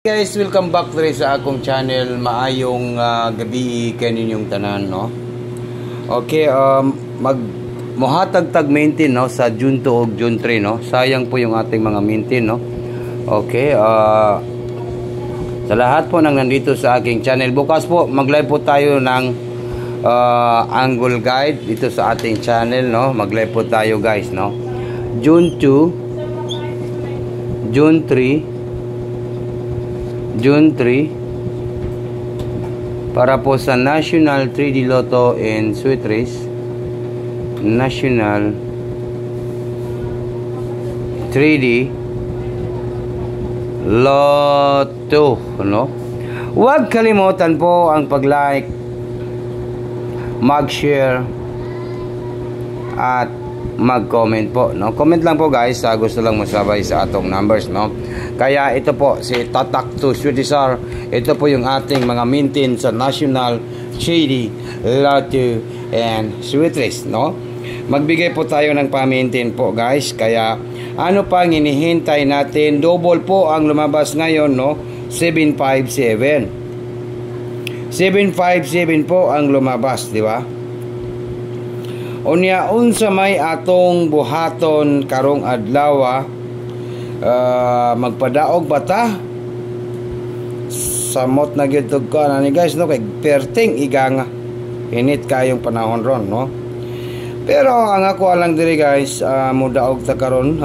Guys, welcome back rin sa akong channel. Maayong gabi kaninyong tanan, no? Okay, muhatag-tag maintain, no, sa June 2 o June 3, no? Sayang po yung ating mga maintain, no? Okay, sa lahat po nang nandito sa aking channel, bukas po mag-live po tayo ng angle guide dito sa ating channel, no? Mag-live po tayo, guys, no? June 2, June 3, June 3 para po sa National 3D Lotto and Sweet Race. National 3D Lotto, no? Huwag kalimutan po ang pag-like, mag-share at mag-comment po, no? Comment lang po, guys, gusto lang masabay sa atong numbers, no? Kaya ito po si Tatak to Sweetisar. Ito po yung ating mga maintain sa National 3D Lotto and Sweet Race, no? Magbigay po tayo ng pa-maintain po, guys. Kaya ano pang hinihintay natin? Double po ang lumabas ngayon, no? 757 po ang lumabas, di ba? Unya unsa may atong buhaton karong adlaw, magpadaog bata samot na gyud ka na ni, guys, no? Kay perting iganga init kayong panahon ron, no? Pero ang ako alang diri, guys, mudaog ta karon,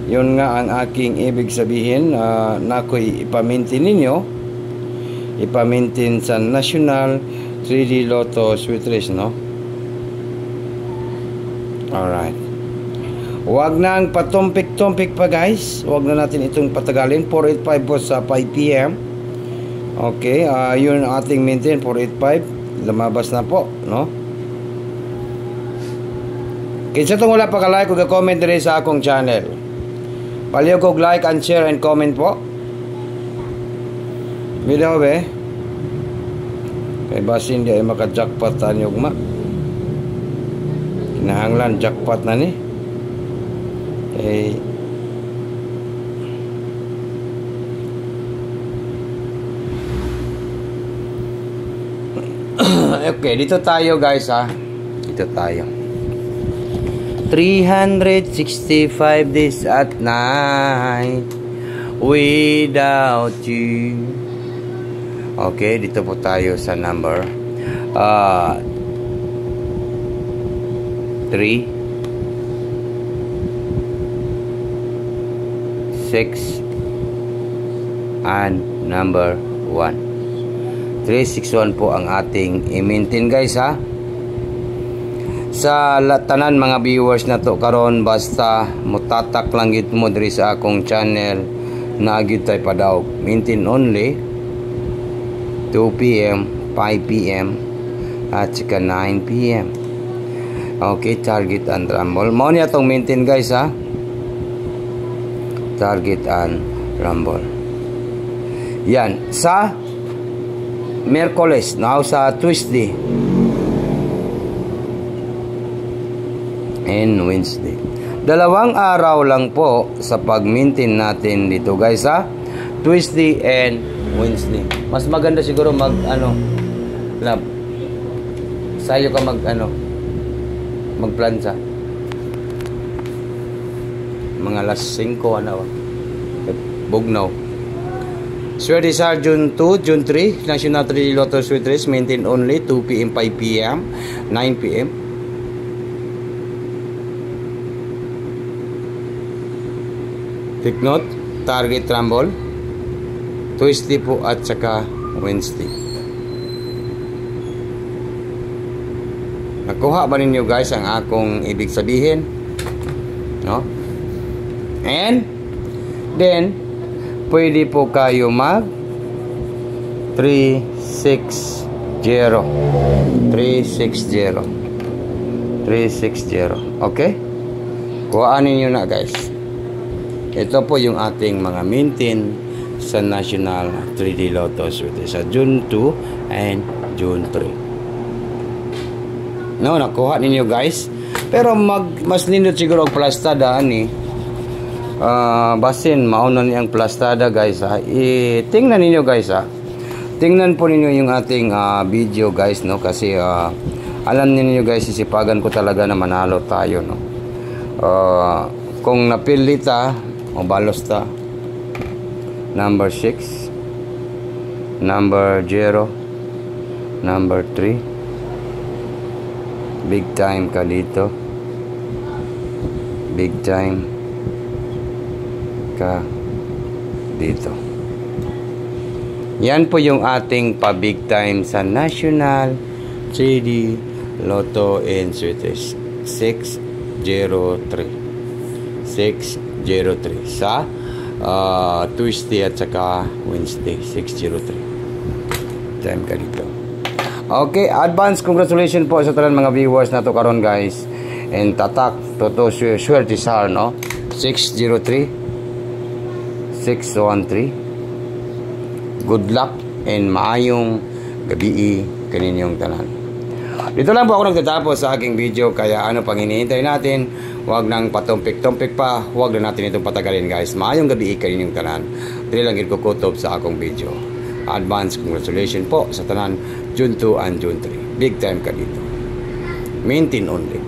yun nga ang aking ibig sabihin, nakoy ipamintin ninyo, ipamintin sa National 3D Lotto Sweet Race, no? Alright. Huwag na ang patumpik-tumpik pa, guys. Huwag na natin itong patagalin. 485 po sa 5 PM. Okay, yun ang ating maintain, 485. Lumabas na po, no? Kinsa itong wala pa ka-like o ka-comment rin sa akong channel. Paliw ko like and share and comment po. Video be. Kay basin di ay maka-jackpot tanyog ma. Kinahanglan jackpot na ni. Okay, dito tayo, guys, dito tayo. 365 days at night without you. Okay, dito po tayo sa number 3 6 and number 1. 361 po ang ating i-maintain, guys, sa tanan mga viewers na to karon, basta mutatak lang gid mo diri sa akong channel na gyud tay padaog. Maintain only 2 PM, 5 PM at saka 9 PM. Okay, target and rumble. Mao ni atong maintain, guys, target and rumble. Yan sa Miyerkules, now sa Tuesday and Wednesday. Dalawang araw lang po sa pag-maintain natin dito, guys, Tuesday and Wednesday. Mas maganda siguro lab sayo ka magplansa mga alas 5 bugnaw. Sweeties are June 2, June 3 National 3D Lotto Sweet Race, maintain only 2 PM, 5 PM, 9 PM. Take note, target rumble Tuesday po at saka Wednesday. Nakuha ba ninyo, guys, ang akong ibig sabihin, no? And then pwede po kayo mag 360 360. Okay, kuhaan ninyo na, guys. Ito po yung ating mga maintain sa National 3D Lotto sa June 2 and June 3. No, nakuha ninyo, guys. Pero mas nindot siguro og plastada ani basin mauna niyang plastada guys ha. Tingnan ninyo guys ha. Tingnan po ninyo yung ating video guys no, kasi alam niyo guys, sisipagan ko talaga na manalo tayo no. Kung napilita o balos ta, number 6, number 0, number 3, big time ka dito, big time ka dito. Yan po yung ating pa-big time sa National 3D Lotto and Sweetest 603 sa Tuesday at saka Wednesday 603. Time ka dito. Okay, advance congratulations po sa tanan mga viewers na to karon guys. And tatak toto swerte sar no 603 613. Good luck and maayong gabi kaninyong tanan. Dito lang po ako nagtatapos sa aking video, kaya ano pang hinihintay natin, huwag nang patumpik-tumpik pa, huwag na natin itong patagalin guys. Maayong gabi kaninyong tanan. Dili lang kukutob sa akong video. Advance congratulations po sa tanan June 2 and June 3. Big time ka dito. Maintain only.